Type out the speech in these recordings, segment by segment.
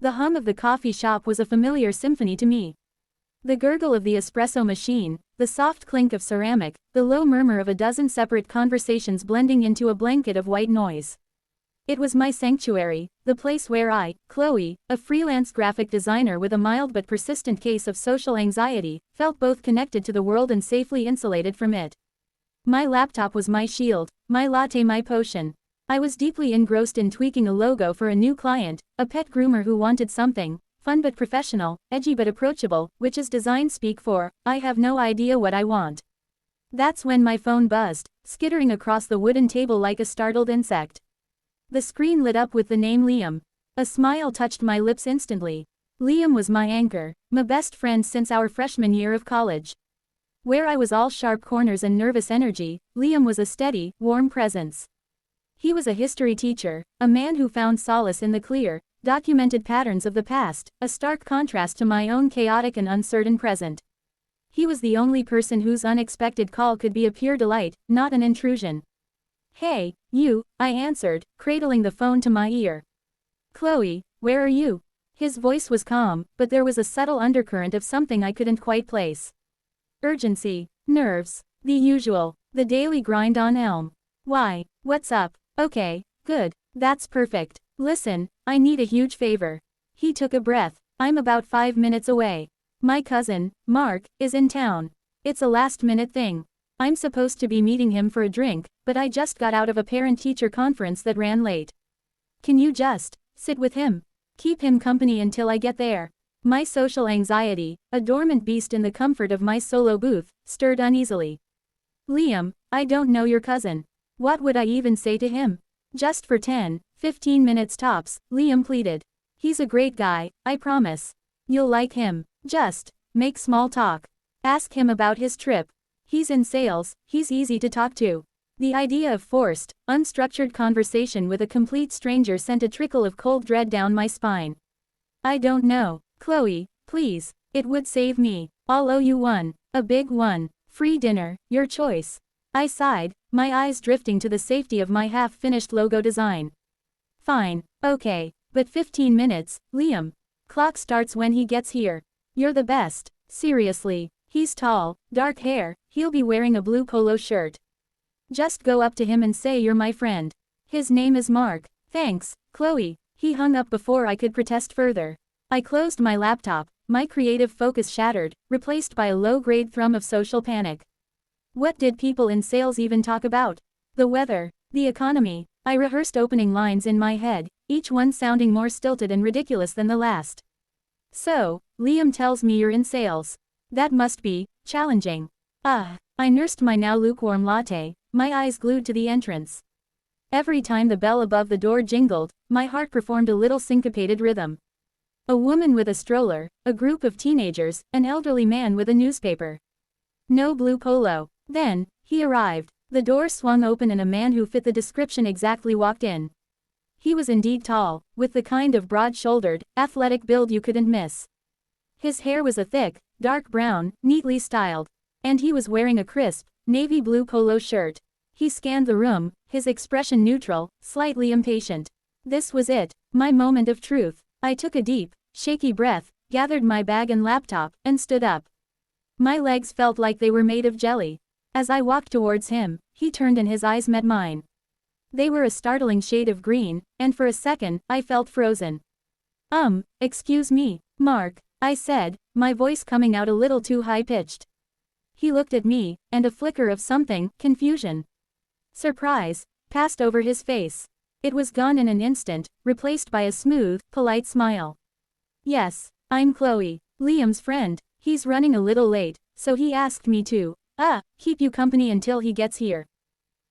The hum of the coffee shop was a familiar symphony to me. The gurgle of the espresso machine, the soft clink of ceramic, the low murmur of a dozen separate conversations blending into a blanket of white noise. It was my sanctuary, the place where I, Chloe, a freelance graphic designer with a mild but persistent case of social anxiety, felt both connected to the world and safely insulated from it. My laptop was my shield, my latte my potion. I was deeply engrossed in tweaking a logo for a new client, a pet groomer who wanted something fun but professional, edgy but approachable, which is design speak for, I have no idea what I want. That's when my phone buzzed, skittering across the wooden table like a startled insect. The screen lit up with the name Liam. A smile touched my lips instantly. Liam was my anchor, my best friend since our freshman year of college. Where I was all sharp corners and nervous energy, Liam was a steady, warm presence. He was a history teacher, a man who found solace in the clear, documented patterns of the past, a stark contrast to my own chaotic and uncertain present. He was the only person whose unexpected call could be a pure delight, not an intrusion. "Hey, you," I answered, cradling the phone to my ear. "Chloe, where are you?" His voice was calm, but there was a subtle undercurrent of something I couldn't quite place. Urgency, nerves, the usual, the daily grind on Elm. "Why, what's up?" "Okay, good, that's perfect. Listen, I need a huge favor." He took a breath. "I'm about 5 minutes away. My cousin, Mark, is in town. It's a last-minute thing. I'm supposed to be meeting him for a drink, but I just got out of a parent-teacher conference that ran late. Can you just sit with him? Keep him company until I get there?" My social anxiety, a dormant beast in the comfort of my solo booth, stirred uneasily. "Liam, I don't know your cousin. What would I even say to him? Just for 10-15 minutes tops," Liam pleaded. "He's a great guy, I promise. You'll like him. Just make small talk. Ask him about his trip. He's in sales, he's easy to talk to." The idea of forced, unstructured conversation with a complete stranger sent a trickle of cold dread down my spine. "I don't know, Chloe, please, it would save me. I'll owe you one, a big one. Free dinner, your choice." I sighed, my eyes drifting to the safety of my half-finished logo design. "Fine, okay, but 15 minutes, Liam. Clock starts when he gets here. You're the best, seriously. He's tall, dark hair, he'll be wearing a blue polo shirt. Just go up to him and say you're my friend. His name is Mark." "Thanks, Chloe." He hung up before I could protest further. I closed my laptop, my creative focus shattered, replaced by a low-grade thrum of social panic. What did people in sales even talk about? The weather, the economy. I rehearsed opening lines in my head, each one sounding more stilted and ridiculous than the last. "So, Liam tells me you're in sales. That must be challenging." I nursed my now lukewarm latte, my eyes glued to the entrance. Every time the bell above the door jingled, my heart performed a little syncopated rhythm. A woman with a stroller, a group of teenagers, an elderly man with a newspaper. No blue polo. Then, he arrived. The door swung open and a man who fit the description exactly walked in. He was indeed tall, with the kind of broad-shouldered, athletic build you couldn't miss. His hair was a thick, dark brown, neatly styled. And he was wearing a crisp, navy blue polo shirt. He scanned the room, his expression neutral, slightly impatient. This was it, my moment of truth. I took a deep, shaky breath, gathered my bag and laptop, and stood up. My legs felt like they were made of jelly. As I walked towards him, he turned and his eyes met mine. They were a startling shade of green, and for a second, I felt frozen. Excuse me, Mark," I said, my voice coming out a little too high-pitched. He looked at me, and a flicker of something, confusion, surprise, passed over his face. It was gone in an instant, replaced by a smooth, polite smile. "Yes, I'm Chloe, Liam's friend. He's running a little late, so he asked me to, keep you company until he gets here."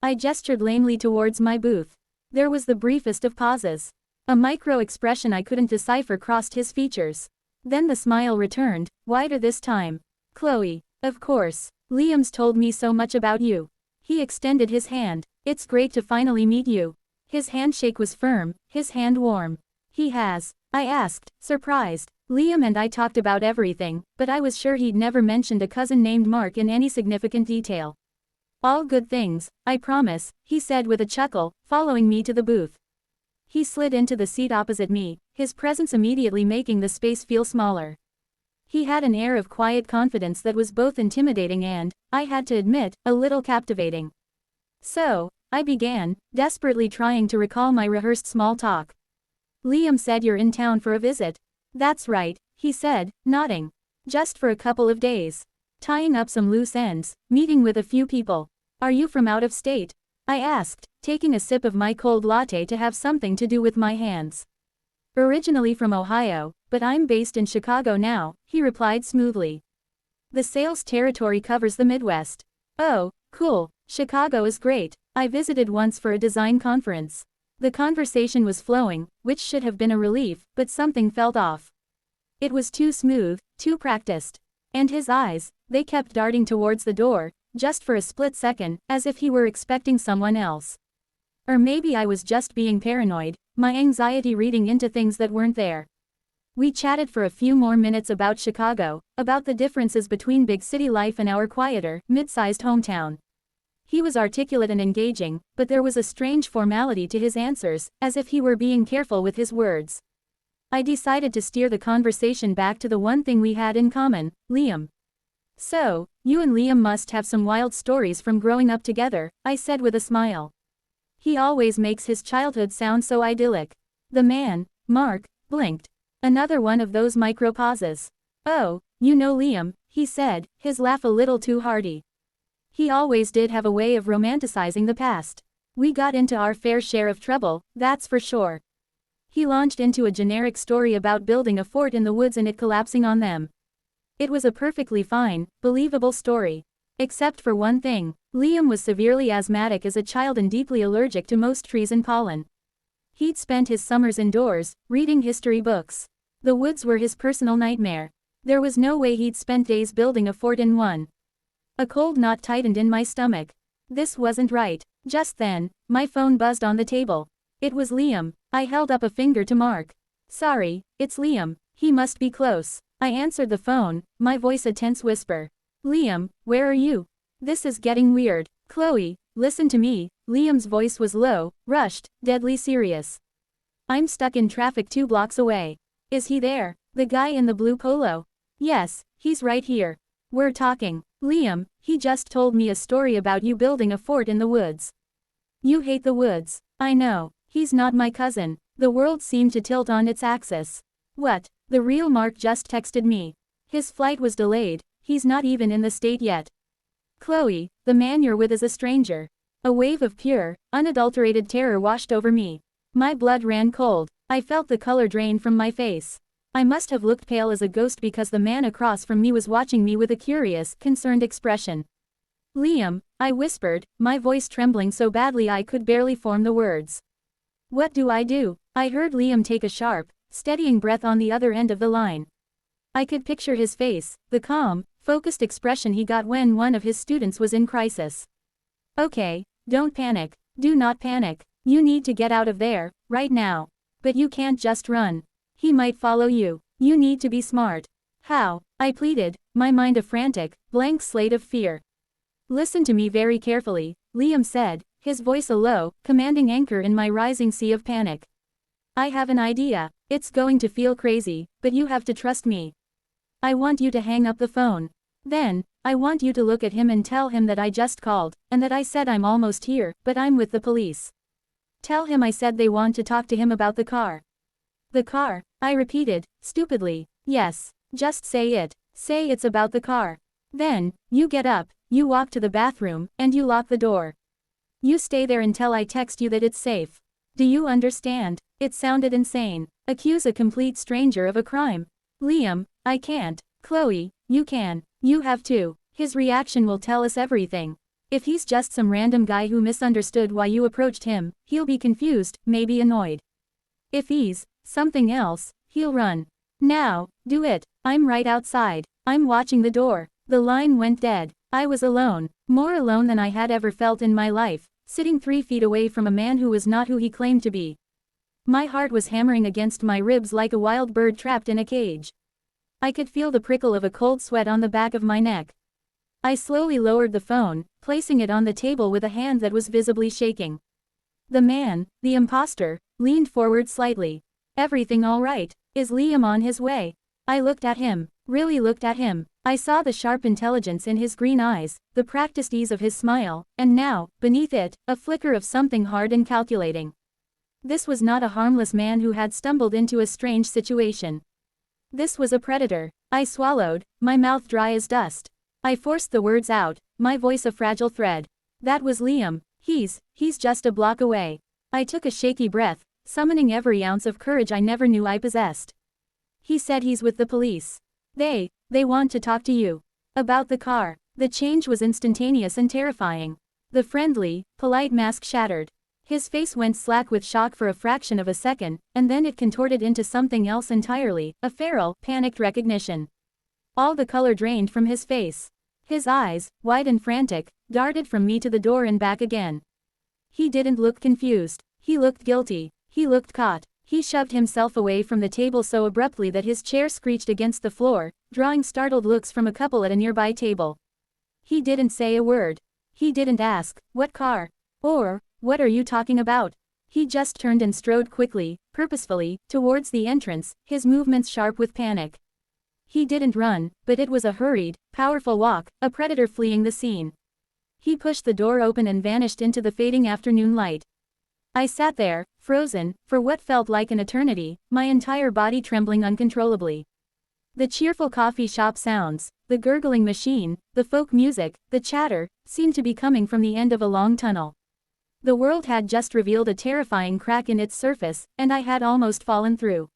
I gestured lamely towards my booth. There was the briefest of pauses. A micro-expression I couldn't decipher crossed his features. Then the smile returned, wider this time. "Chloe, of course. Liam's told me so much about you." He extended his hand. "It's great to finally meet you." His handshake was firm, his hand warm. "He has?" I asked, surprised. Liam and I talked about everything, but I was sure he'd never mentioned a cousin named Mark in any significant detail. "All good things, I promise," he said with a chuckle, following me to the booth. He slid into the seat opposite me, his presence immediately making the space feel smaller. He had an air of quiet confidence that was both intimidating and, I had to admit, a little captivating. So, I began, desperately trying to recall my rehearsed small talk. Liam said you're in town for a visit. That's right, he said, nodding. Just for a couple of days. Tying up some loose ends, meeting with a few people. Are you from out of state? I asked, taking a sip of my cold latte to have something to do with my hands. Originally from Ohio, but I'm based in Chicago now, he replied smoothly. The sales territory covers the Midwest. Oh, cool, Chicago is great. I visited once for a design conference. The conversation was flowing, which should have been a relief, but something felt off. It was too smooth, too practiced. And his eyes, they kept darting towards the door, just for a split second, as if he were expecting someone else. Or maybe I was just being paranoid, my anxiety reading into things that weren't there. We chatted for a few more minutes about Chicago, about the differences between big city life and our quieter, mid-sized hometown. He was articulate and engaging, but there was a strange formality to his answers, as if he were being careful with his words. I decided to steer the conversation back to the one thing we had in common, Liam. So, you and Liam must have some wild stories from growing up together, I said with a smile. He always makes his childhood sound so idyllic. The man, Mark, blinked. Another one of those micro pauses. Oh, you know Liam, he said, his laugh a little too hearty. He always did have a way of romanticizing the past. We got into our fair share of trouble, that's for sure. He launched into a generic story about building a fort in the woods and it collapsing on them. It was a perfectly fine, believable story. Except for one thing, Liam was severely asthmatic as a child and deeply allergic to most trees and pollen. He'd spent his summers indoors, reading history books. The woods were his personal nightmare. There was no way he'd spent days building a fort in one. A cold knot tightened in my stomach. This wasn't right. Just then, my phone buzzed on the table. It was Liam. I held up a finger to Mark. Sorry, it's Liam. He must be close. I answered the phone, my voice a tense whisper. Liam, where are you? This is getting weird. Chloe, listen to me. Liam's voice was low, rushed, deadly serious. I'm stuck in traffic 2 blocks away. Is he there? The guy in the blue polo? Yes, he's right here. We're talking. Liam, he just told me a story about you building a fort in the woods. You hate the woods. I know. He's not my cousin. The world seemed to tilt on its axis. What? The real Mark just texted me. His flight was delayed. He's not even in the state yet. Chloe, the man you're with is a stranger. A wave of pure, unadulterated terror washed over me. My blood ran cold. I felt the color drain from my face. I must have looked pale as a ghost because the man across from me was watching me with a curious, concerned expression. Liam, I whispered, my voice trembling so badly I could barely form the words. What do I do? I heard Liam take a sharp, steadying breath on the other end of the line. I could picture his face, the calm, focused expression he got when one of his students was in crisis. Okay, don't panic. Do not panic. You need to get out of there, right now. But you can't just run. He might follow you. You need to be smart. How? I pleaded, my mind a frantic, blank slate of fear. Listen to me very carefully, Liam said, his voice a low, commanding anchor in my rising sea of panic. I have an idea. It's going to feel crazy, but you have to trust me. I want you to hang up the phone. Then, I want you to look at him and tell him that I just called, and that I said I'm almost here, but I'm with the police. Tell him I said they want to talk to him about the car. The car, I repeated, stupidly. Yes, just say it. Say it's about the car. Then, you get up, you walk to the bathroom, and you lock the door. You stay there until I text you that it's safe. Do you understand? It sounded insane. Accuse a complete stranger of a crime. Liam, I can't. Chloe, you can. You have to. His reaction will tell us everything. If he's just some random guy who misunderstood why you approached him, he'll be confused, maybe annoyed. If he's something else, he'll run. Now, do it. I'm right outside. I'm watching the door. The line went dead. I was alone, more alone than I had ever felt in my life, sitting 3 feet away from a man who was not who he claimed to be. My heart was hammering against my ribs like a wild bird trapped in a cage. I could feel the prickle of a cold sweat on the back of my neck. I slowly lowered the phone, placing it on the table with a hand that was visibly shaking. The man, the imposter, leaned forward slightly. Everything all right? Is Liam on his way? I looked at him, really looked at him. I saw the sharp intelligence in his green eyes, the practiced ease of his smile, and now, beneath it, a flicker of something hard and calculating. This was not a harmless man who had stumbled into a strange situation. This was a predator. I swallowed, my mouth dry as dust. I forced the words out, my voice a fragile thread. That was Liam. He's just a block away. I took a shaky breath, summoning every ounce of courage I never knew I possessed. He said he's with the police. They want to talk to you. About the car. The change was instantaneous and terrifying. The friendly, polite mask shattered. His face went slack with shock for a fraction of a second, and then it contorted into something else entirely, a feral, panicked recognition. All the color drained from his face. His eyes, wide and frantic, darted from me to the door and back again. He didn't look confused. He looked guilty. He looked caught. He shoved himself away from the table so abruptly that his chair screeched against the floor, drawing startled looks from a couple at a nearby table. He didn't say a word. He didn't ask, "What car?" or, "What are you talking about?" He just turned and strode quickly, purposefully, towards the entrance, his movements sharp with panic. He didn't run, but it was a hurried, powerful walk, a predator fleeing the scene. He pushed the door open and vanished into the fading afternoon light. I sat there, frozen, for what felt like an eternity, my entire body trembling uncontrollably. The cheerful coffee shop sounds, the gurgling machine, the folk music, the chatter, seemed to be coming from the end of a long tunnel. The world had just revealed a terrifying crack in its surface, and I had almost fallen through.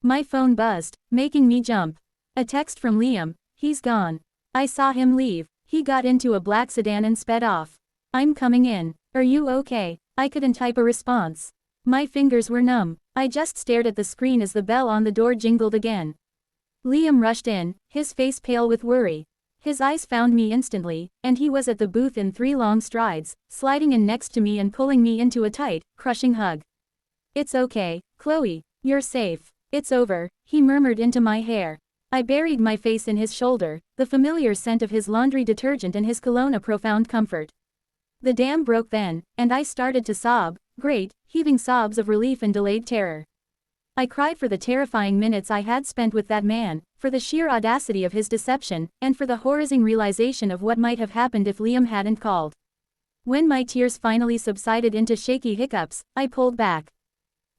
My phone buzzed, making me jump. A text from Liam. He's gone. I saw him leave. He got into a black sedan and sped off. I'm coming in. Are you okay? I couldn't type a response. My fingers were numb. I just stared at the screen as the bell on the door jingled again. Liam rushed in, his face pale with worry. His eyes found me instantly, and he was at the booth in 3 long strides, sliding in next to me and pulling me into a tight, crushing hug. "It's okay, Chloe. You're safe. It's over," he murmured into my hair. I buried my face in his shoulder, the familiar scent of his laundry detergent and his cologne a profound comfort. The dam broke then, and I started to sob, great, heaving sobs of relief and delayed terror. I cried for the terrifying minutes I had spent with that man, for the sheer audacity of his deception, and for the horrific realization of what might have happened if Liam hadn't called. When my tears finally subsided into shaky hiccups, I pulled back.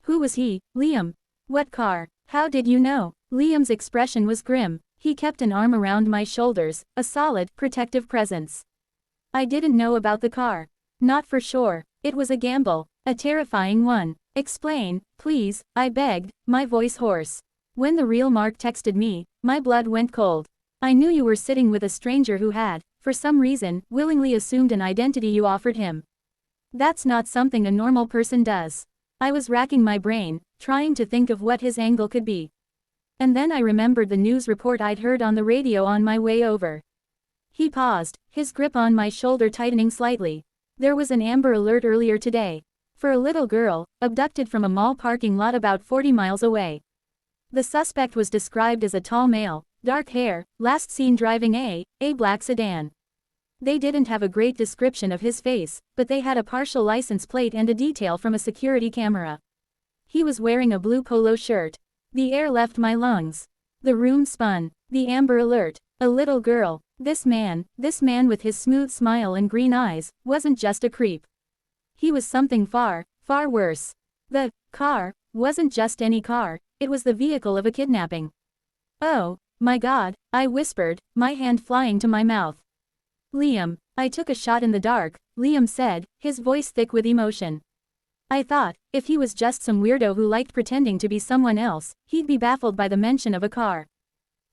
Who was he, Liam? What car? How did you know? Liam's expression was grim. He kept an arm around my shoulders, a solid, protective presence. I didn't know about the car. Not for sure. It was a gamble, a terrifying one. Explain, please, I begged, my voice hoarse. When the real Mark texted me, my blood went cold. I knew you were sitting with a stranger who had, for some reason, willingly assumed an identity you offered him. That's not something a normal person does. I was racking my brain, trying to think of what his angle could be. And then I remembered the news report I'd heard on the radio on my way over. He paused, his grip on my shoulder tightening slightly. There was an Amber Alert earlier today. For a little girl, abducted from a mall parking lot about 40 miles away. The suspect was described as a tall male, dark hair, last seen driving a black sedan. They didn't have a great description of his face, but they had a partial license plate and a detail from a security camera. He was wearing a blue polo shirt. The air left my lungs. The room spun. The Amber Alert. A little girl. This man with his smooth smile and green eyes, wasn't just a creep. He was something far, far worse. The car wasn't just any car, it was the vehicle of a kidnapping. Oh, my God, I whispered, my hand flying to my mouth. Liam. I took a shot in the dark, Liam said, his voice thick with emotion. I thought, if he was just some weirdo who liked pretending to be someone else, he'd be baffled by the mention of a car.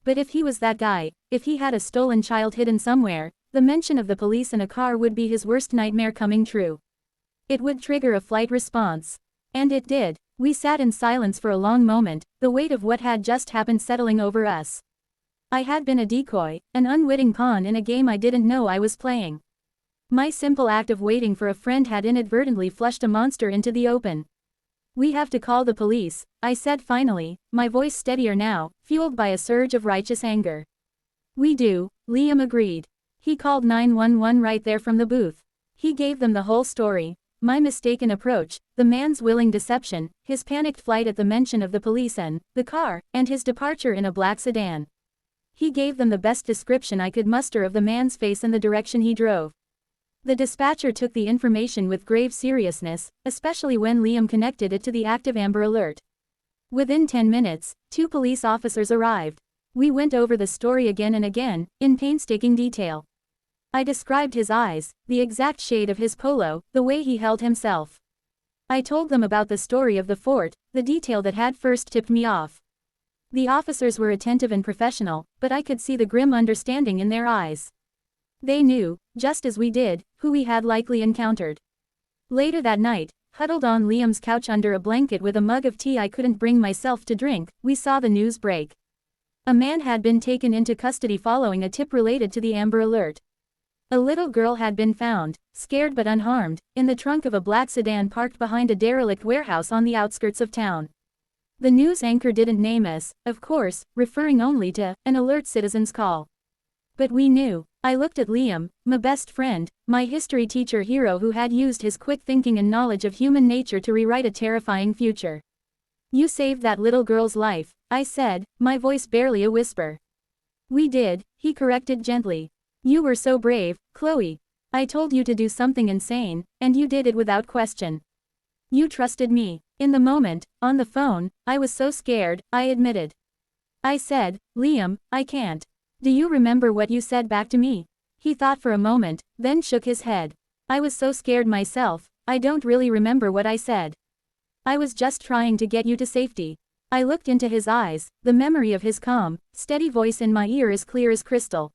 But if he was that guy, if he had a stolen child hidden somewhere, the mention of the police and a car would be his worst nightmare coming true. It would trigger a flight response. And it did. We sat in silence for a long moment, the weight of what had just happened settling over us. I had been a decoy, an unwitting pawn in a game I didn't know I was playing. My simple act of waiting for a friend had inadvertently flushed a monster into the open. "We have to call the police," I said finally, my voice steadier now, fueled by a surge of righteous anger. "We do," Liam agreed. He called 911 right there from the booth. He gave them the whole story. my mistaken approach, the man's willing deception, his panicked flight at the mention of the police and the car, and his departure in a black sedan. He gave them the best description I could muster of the man's face and the direction he drove. The dispatcher took the information with grave seriousness, especially when Liam connected it to the active Amber Alert. Within 10 minutes, 2 police officers arrived. We went over the story again and again, in painstaking detail. I described his eyes, the exact shade of his polo, the way he held himself. I told them about the story of the fort, the detail that had first tipped me off. The officers were attentive and professional, but I could see the grim understanding in their eyes. They knew, just as we did, who we had likely encountered. Later that night, huddled on Liam's couch under a blanket with a mug of tea I couldn't bring myself to drink, we saw the news break. A man had been taken into custody following a tip related to the Amber Alert. A little girl had been found, scared but unharmed, in the trunk of a black sedan parked behind a derelict warehouse on the outskirts of town. The news anchor didn't name us, of course, referring only to an alert citizen's call. But we knew. I looked at Liam, my best friend, my history teacher hero who had used his quick thinking and knowledge of human nature to rewrite a terrifying future. "You saved that little girl's life," I said, my voice barely a whisper. "We did," he corrected gently. "You were so brave, Chloe. I told you to do something insane, and you did it without question. You trusted me." In the moment, on the phone, I was so scared, I admitted. I said, "Liam, I can't. Do you remember what you said back to me?" He thought for a moment, then shook his head. "I was so scared myself, I don't really remember what I said. I was just trying to get you to safety." I looked into his eyes, the memory of his calm, steady voice in my ear as clear as crystal.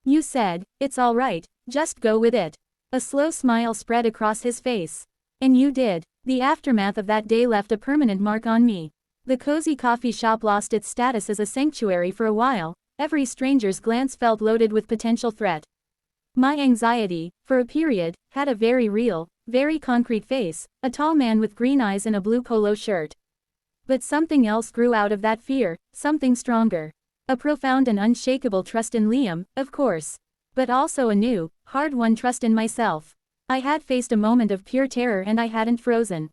"You said, it's all right, just go with it." A slow smile spread across his face. "And you did." The aftermath of that day left a permanent mark on me. The cozy coffee shop lost its status as a sanctuary for a while. Every stranger's glance felt loaded with potential threat. My anxiety, for a period, had a very real, very concrete face, a tall man with green eyes and a blue polo shirt. But something else grew out of that fear, something stronger. A profound and unshakable trust in Liam, of course. But also a new, hard-won trust in myself. I had faced a moment of pure terror and I hadn't frozen.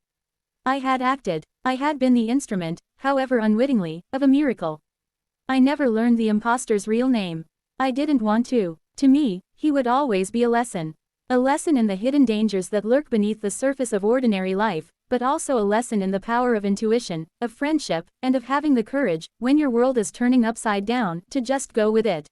I had acted. I had been the instrument, however unwittingly, of a miracle. I never learned the imposter's real name. I didn't want to. To me, he would always be a lesson. A lesson in the hidden dangers that lurk beneath the surface of ordinary life, but also a lesson in the power of intuition, of friendship, and of having the courage, when your world is turning upside down, to just go with it.